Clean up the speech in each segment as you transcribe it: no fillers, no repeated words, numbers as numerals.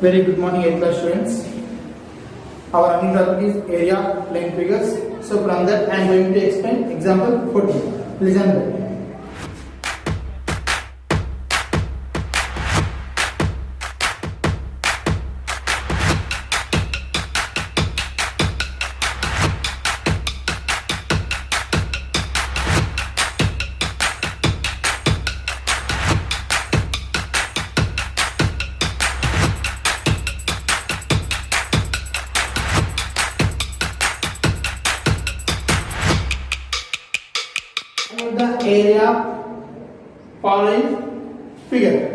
Very good morning, 8th class students. Our running topic is area line figures. So from that, I am going to explain example 14. Listen well. The area following figure.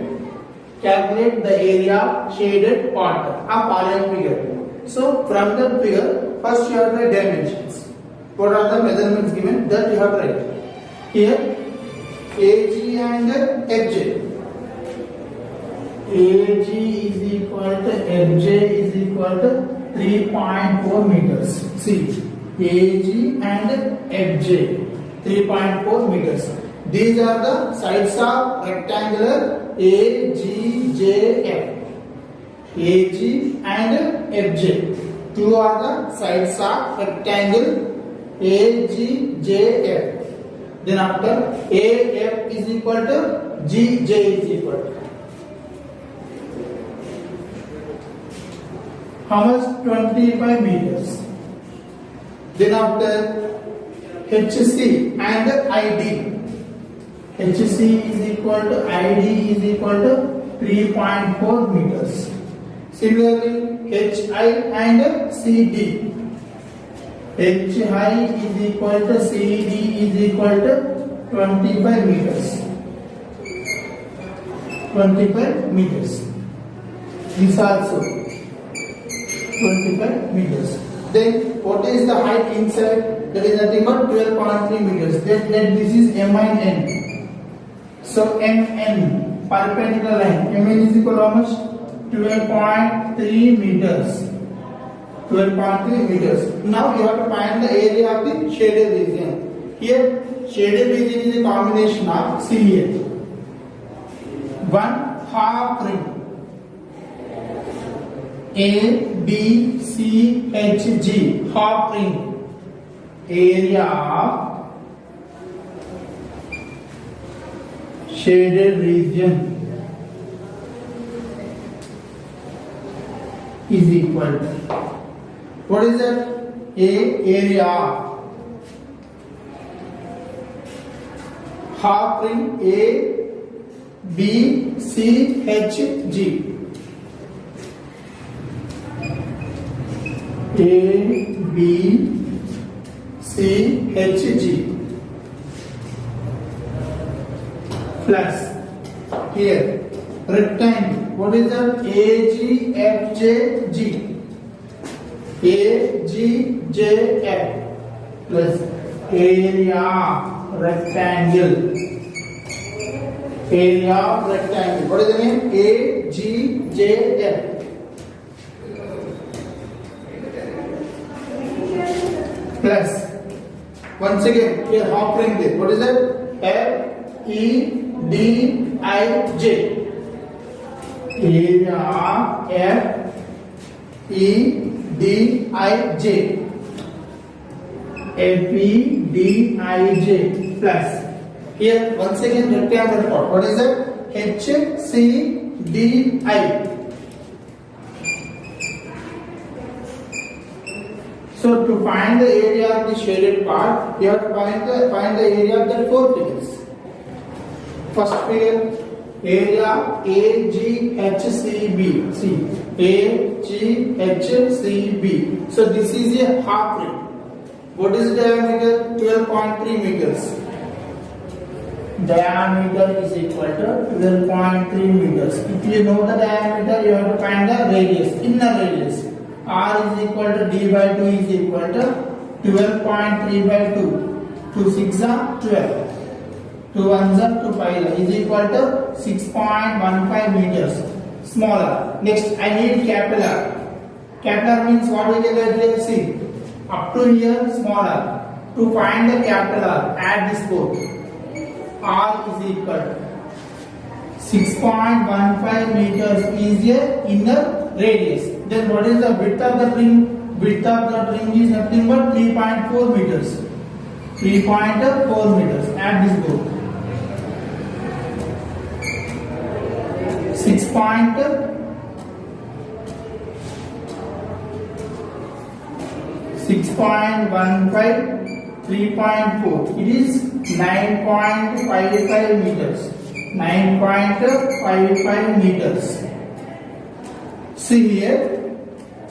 Calculate the area shaded part of following figure. So from the figure, first you have the dimensions. What are the measurements given? That you have to write. Here, AG and FJ. AG is equal to FJ is equal to 3.4 meters. See, AG and FJ. 3.4 meters. These are the sides of rectangular AGJF. AG and FJ. Two are the sides of rectangle AGJF. Then after AF is equal to GJ is equal to. How much? 25 meters. Then after HC and ID. HC is equal to ID is equal to 3.4 meters. Similarly, HI and CD. HI is equal to CD is equal to 25 meters. 25 meters. This also 25 meters. Then what is the height inside? That is nothing but 12.3 meters. That this is MN. So MN, perpendicular line. MN is equal to how much? 12.3 meters. 12.3 meters. Now you have to find the area of the shaded region. Here, shaded region is a combination of CA. One half ring. A, B, C, H, G. Half ring. Area of shaded region is equal to, what is that? Area half ring A, B, C, H, G. A, B, C, H, G plus here rectangle. What is that? A, G, F, J, G. A, G, J, F plus area rectangle. Area rectangle. What is the name? A, G, J, F. Plus once again here half ring there. What is that? F E D I J. Area F E D I J. F E D I J plus here once again rectangle part. What is that? H C D I. So to find the area of the shaded part, you have to find the area of the four figures. First figure, area AGHCB. See, AGHCB. So this is a half ring. What is the diameter? 12.3 meters. Diameter is equal to 12.3 meters. If you know the diameter, you have to find the radius, inner radius. R is equal to D by 2 is equal to 12.3 by 2. 2 6 are 12. 2 1s are 2 5 is equal to 6.15 meters. Smaller. Next, I need capital R. Capital R means what we can get here? See, up to here smaller. To find the capital R, add this both. R is equal to 6.15 meters is a inner radius. Then what is the width of the ring? Width of the ring is nothing but 3.4 meters. 3.4 meters. Add this both. 6.15 3.4. It is 9.55 meters. 9.55 meters. See here,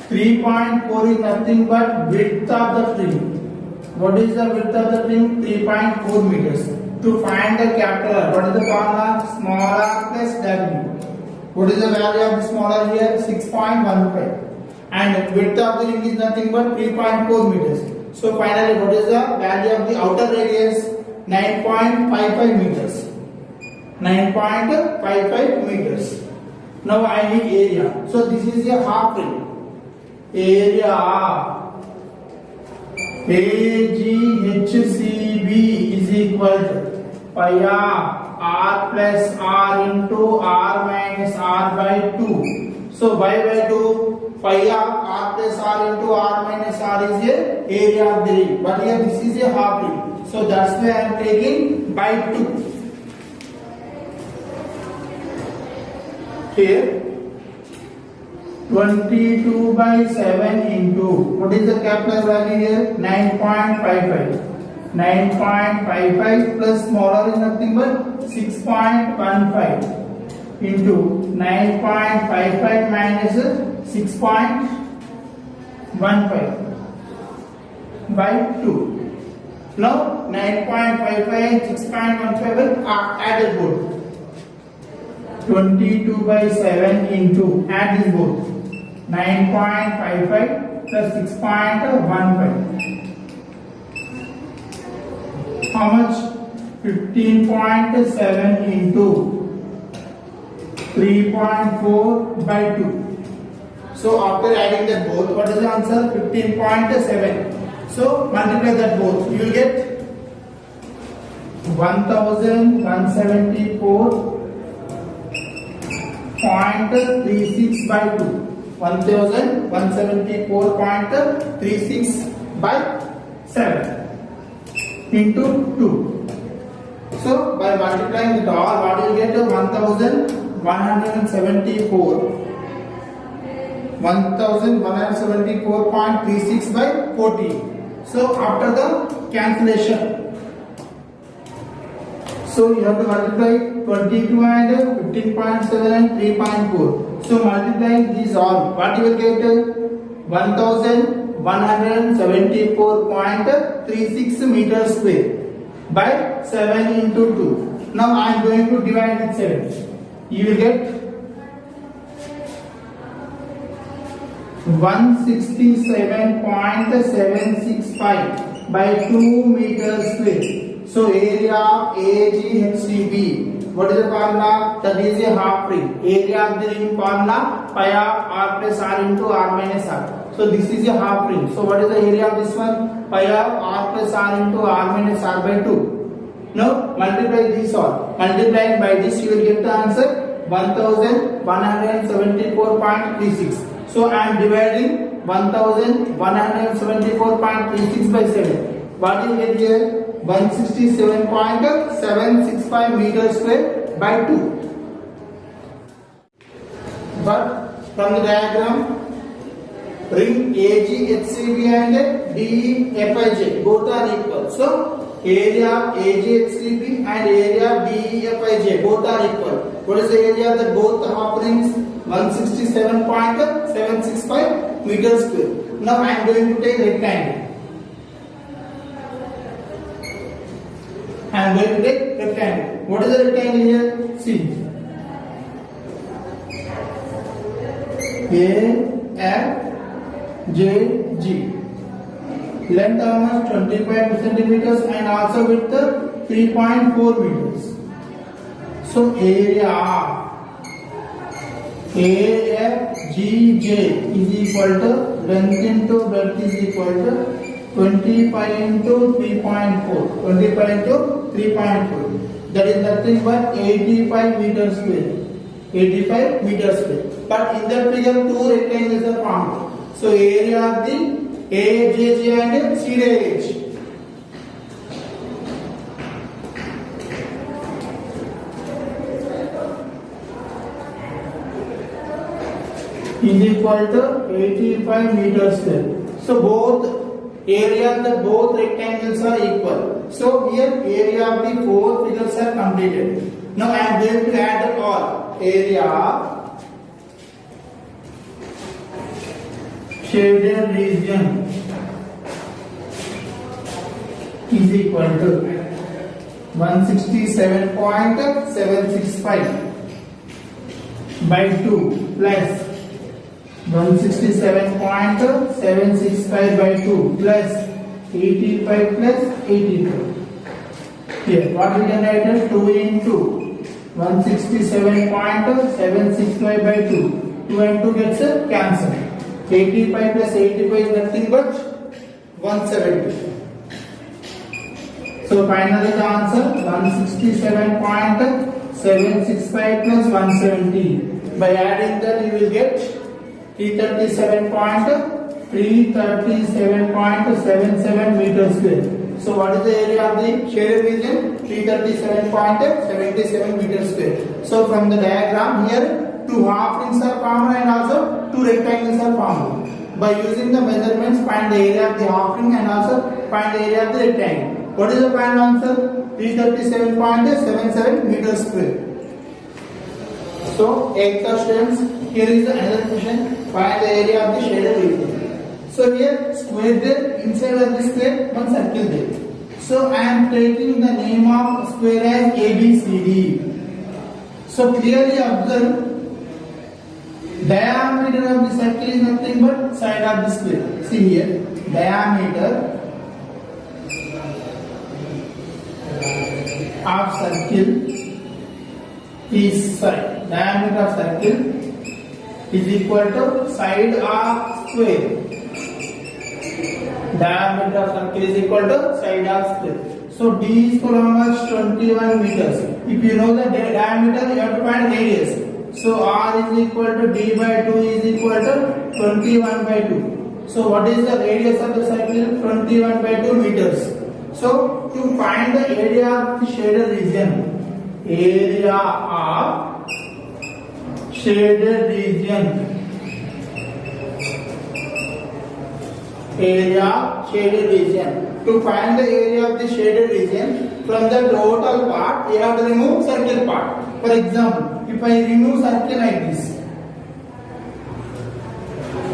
3.4 is nothing but width of the tree. What is the width of the tree? 3.4 meters. To find the capital R, what is the formula? Small r plus w. What is the value of the small r here? 6.15. And width of the ring is nothing but 3.4 meters. So finally, what is the value of the outer radius? 9.55 meters. 9.55 meters. Now I need area. So this is a half ring. Area AGHCB is equal to pi r plus r into r minus r by 2. So pi by 2. Pi r plus r into r minus r is a area of the ring. But here this is a half ring. So that's why I am taking by 2. Here 22 by 7 into, what is the capital value here? 9.55. 9.55 plus smaller is nothing but 6.15 into 9.55 minus 6.15 by 2. Now 9.55 and 6.15 are added both. 22 by 7 into, add this both. 9.55 plus 6.15. How much? 15.7 into 3.4 by 2. So after adding that both, what is the answer? 15.7. So multiply that both. You will get 1174.36 by 2. 1174.36 by 7 into 2. So by multiplying it all, what you get? 1174.36 by 14. So after the cancellation, so you have to multiply 22 and 15.7 and 3.4. So multiplying these all, what you will get? 1174.36 meters square by 7 into 2. Now I am going to divide with 7. You will get 167.765 by 2 meters square. So area of AGHCB, what is the formula? That is a half ring. Area of the ring formula, pi of r plus r into r minus r. So this is a half ring. So what is the area of this one? Pi of r plus r into r minus r by 2. Now multiply this all. Multiplying by this, you will get the answer 1174.36. So I am dividing 1174.36 by 7. What you get here? 167.765 meters square by 2. But from the diagram, ring AGHCB and DEFIJ both are equal. So area AGHCB and area DEFIJ both are equal. What is the area that both half rings? 167.765 meters square. Now I am going to take rectangle. I am going to take rectangle. What is the rectangle here? See. AFJG. Length almost 25 centimeters and also width 3.4 meters. So area AFGJ is equal to length into breadth is equal to 25 into 3.4. 25 into 3.4. that is nothing but 85 meters square. 85 meters square. But in that figure, two rectangles are formed. So area of the AHJ and CDH. Is equal to 85 meters square. So both area of the both rectangles are equal. So here area of the four figures are completed. Now I am going to add all. Area shaded region is equal to 167.765 by 2 plus 167.765 by 2 plus 85 plus 82. Here, what we can write as 2 into 167.765 by 2. 2 and 2 gets cancelled. 85 plus 85 is nothing but 170. So finally the answer 167.765 plus 170. By adding that you will get 337.77 meters square. So what is the area of the shaded region? 337.77 meters square. So from the diagram here, two half rings are formed and also two rectangles are formed. By using the measurements, find the area of the half ring and also find the area of the rectangle. What is the final answer? 337.77 meters square. So, 8th students, here is another question. Find the area of the shaded region. So here, square there, inside of the square, one circle there. So I am taking the name of square as ABCD. So clearly observe, diameter of the circle is nothing but side of the square. See here, diameter of circle is side. Diameter of circle is equal to side of square. Diameter of circle is equal to side of square. So D is equal to how much? 21 meters. If you know the diameter, you have to find radius. So R is equal to D by 2 is equal to 21 by 2. So what is the radius of the circle? 21 by 2 meters. So to find the area of the shaded region, area of shaded region, area shaded region. To find the area of the shaded region, from the total part, you have to remove circle part. For example, if I remove circle like this,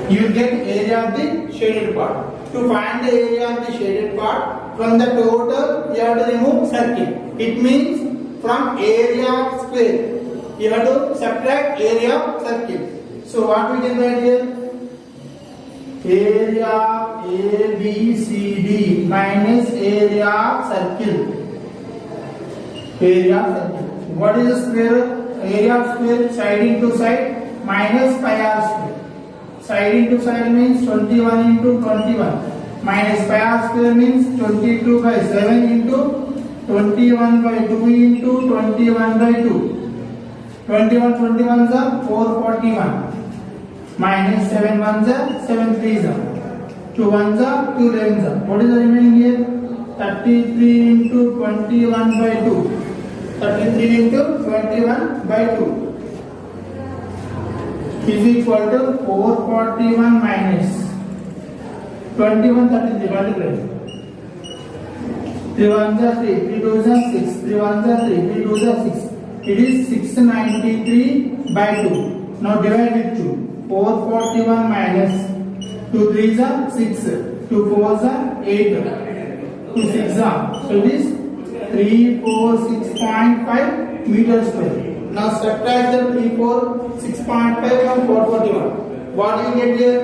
you will get area of the shaded part. To find the area of the shaded part, from the total, you have to remove circle. It means from area of square, you have to subtract area of circle. So what we can write here? Area ABCD minus area circle. Area circle. What is the square? Area of square side into side minus pi r square. Side into side means 21 into 21 minus pi r square means 22 by 7 into 21 by 2 into 21 by 2. 21 21s are 441 minus 7 1s are 7 3s are 2 1s are 2 11s are. What is the remaining here? 33 into 21 by 2. 33 into 21 by 2 is equal to 441 minus 21 33 multiply. 3 1s are 3, 3 2s are 6, 3 1s are 3, 3 2s are 6. It is 693 by 2. Now divide with 2. 441 minus 2 3s are 6, 2 4s are 8, 2 6s are. So it is 346.5 meters square. Now subtract the 346.5 from 441. What do you get here?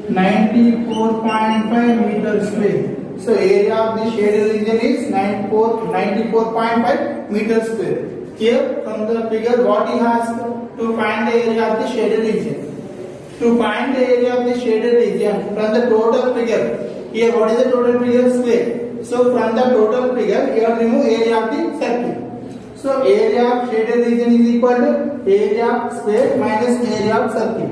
94.5 meters square. So area of the shaded region is 94.5 meters square. Here from the figure what he has to find the area of the shaded region. To find the area of the shaded region from the total figure. Here what is the total figure? Square. So from the total figure, you have to remove area of the circle. So area of shaded region is equal to area of square minus area of circle.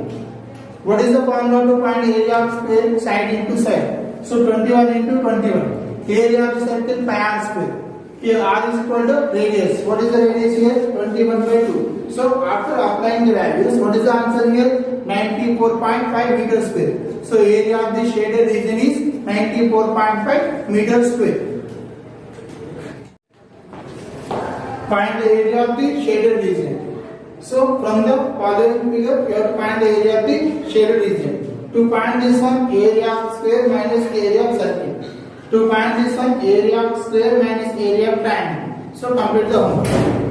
What is the formula to find area of square? Side into side. So 21 into 21. Area of the circle pi r square. Here r is equal to radius. What is the radius here? 21 by 2. So after applying the values, what is the answer here? 94.5 meter square. So area of the shaded region is 94.5 meter square. Find the area of the shaded region. So from the following figure, you have to find the area of the shaded region. To find this one, area of square minus area of circle. To find this one, area of square minus area of triangle. So complete the homework.